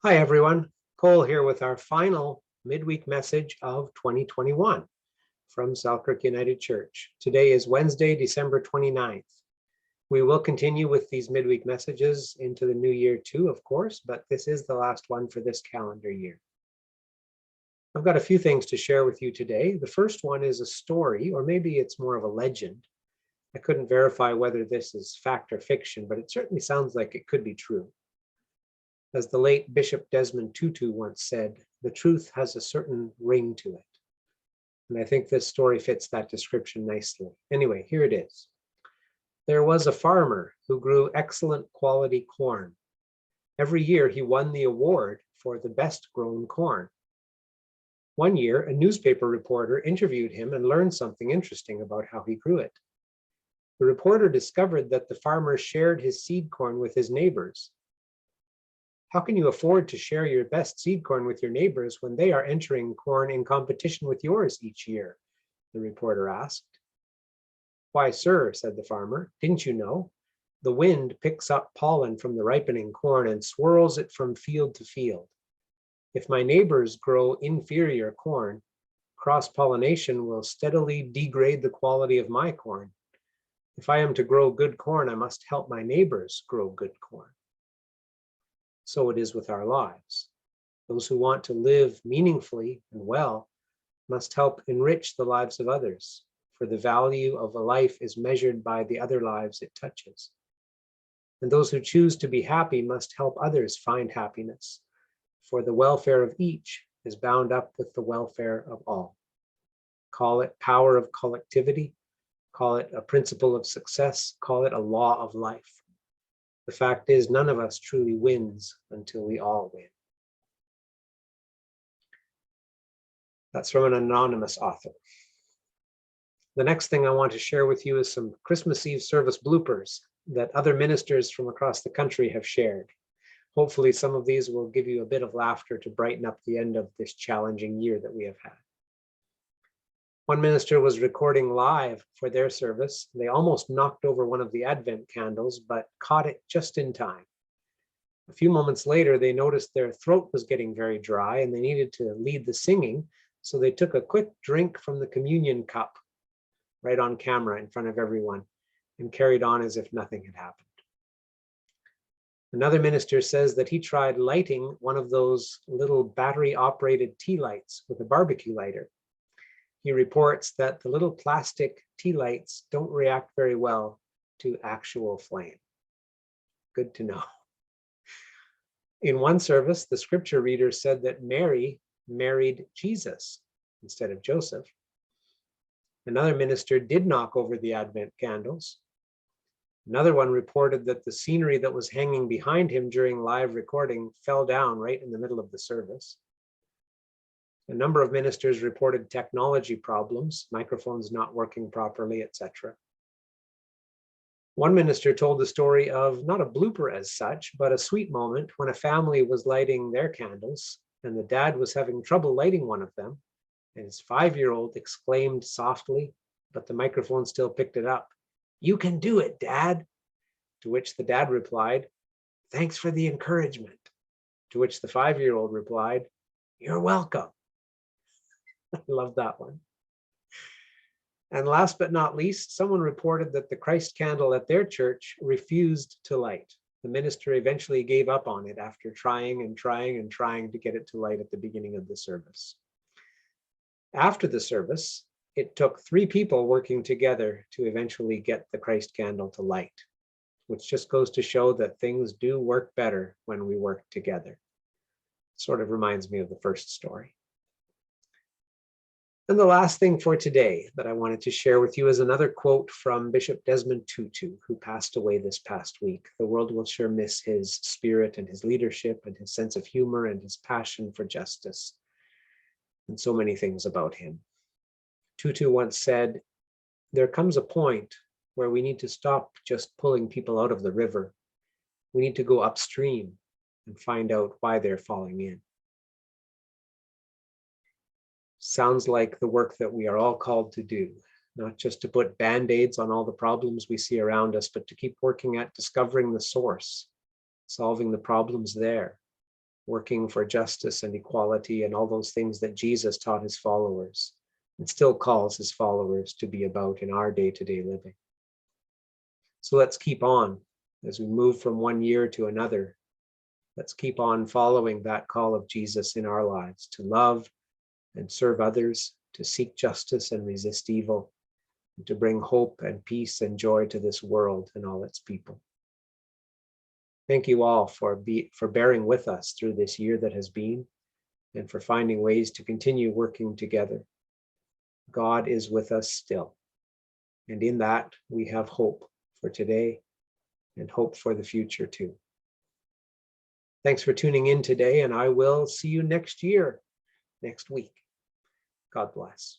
Hi, everyone. Cole here with our final midweek message of 2021 from Selkirk United Church. Today is Wednesday, December 29th. We will continue with these midweek messages into the new year too, of course, but this is the last one for this calendar year. I've got a few things to share with you today. The first one is a story, or maybe it's more of a legend. I couldn't verify whether this is fact or fiction, but it certainly sounds like it could be true. As the late Bishop Desmond Tutu once said, the truth has a certain ring to it. And I think this story fits that description nicely. Anyway, here it is. There was a farmer who grew excellent quality corn. Every year he won the award for the best grown corn. One year, a newspaper reporter interviewed him and learned something interesting about how he grew it. The reporter discovered that the farmer shared his seed corn with his neighbors. How can you afford to share your best seed corn with your neighbors when they are entering corn in competition with yours each year? The reporter asked. Why, sir, said the farmer, didn't you know? The wind picks up pollen from the ripening corn and swirls it from field to field. If my neighbors grow inferior corn, cross-pollination will steadily degrade the quality of my corn. If I am to grow good corn, I must help my neighbors grow good corn. So it is with our lives. Those who want to live meaningfully and well must help enrich the lives of others, for the value of a life is measured by the other lives it touches. And those who choose to be happy must help others find happiness, for the welfare of each is bound up with the welfare of all. Call it power of collectivity, call it a principle of success, call it a law of life. The fact is, none of us truly wins until we all win. That's from an anonymous author. The next thing I want to share with you is some Christmas Eve service bloopers that other ministers from across the country have shared. Hopefully some of these will give you a bit of laughter to brighten up the end of this challenging year that we have had. One minister was recording live for their service. They almost knocked over one of the Advent candles, but caught it just in time. A few moments later, they noticed their throat was getting very dry and they needed to lead the singing, so they took a quick drink from the communion cup right on camera in front of everyone and carried on as if nothing had happened. Another minister says that he tried lighting one of those little battery-operated tea lights with a barbecue lighter. He reports that the little plastic tea lights don't react very well to actual flame. Good to know. In one service, the scripture reader said that Mary married Jesus instead of Joseph. Another minister did knock over the Advent candles. Another one reported that the scenery that was hanging behind him during live recording fell down right in the middle of the service. A number of ministers reported technology problems, microphones not working properly, etc. One minister told the story of not a blooper as such, but a sweet moment when a family was lighting their candles and the dad was having trouble lighting one of them, and his 5-year-old exclaimed softly, but the microphone still picked it up, "You can do it, Dad." To which the dad replied, "Thanks for the encouragement." To which the 5-year-old replied, "You're welcome." I love that one. And last but not least, someone reported that the Christ candle at their church refused to light. The minister eventually gave up on it after trying and trying and trying to get it to light at the beginning of the service. After the service, it took 3 people working together to eventually get the Christ candle to light, which just goes to show that things do work better when we work together. Sort of reminds me of the first story. And the last thing for today that I wanted to share with you is another quote from Bishop Desmond Tutu, who passed away this past week. The world will sure miss his spirit and his leadership and his sense of humor and his passion for justice and so many things about him. Tutu once said, "There comes a point where we need to stop just pulling people out of the river. We need to go upstream and find out why they're falling in." Sounds like the work that we are all called to do, not just to put band-aids on all the problems we see around us, but to keep working at discovering the source, solving the problems there, working for justice and equality and all those things that Jesus taught his followers and still calls his followers to be about in our day-to-day living. So let's keep on as we move from one year to another. Let's keep on following that call of Jesus in our lives to love and serve others, to seek justice and resist evil, and to bring hope and peace and joy to this world and all its people. Thank you all for bearing with us through this year that has been, and for finding ways to continue working together. God is with us still, and in that we have hope for today and hope for the future too. Thanks for tuning in today, and I will see you next year, next week. God bless.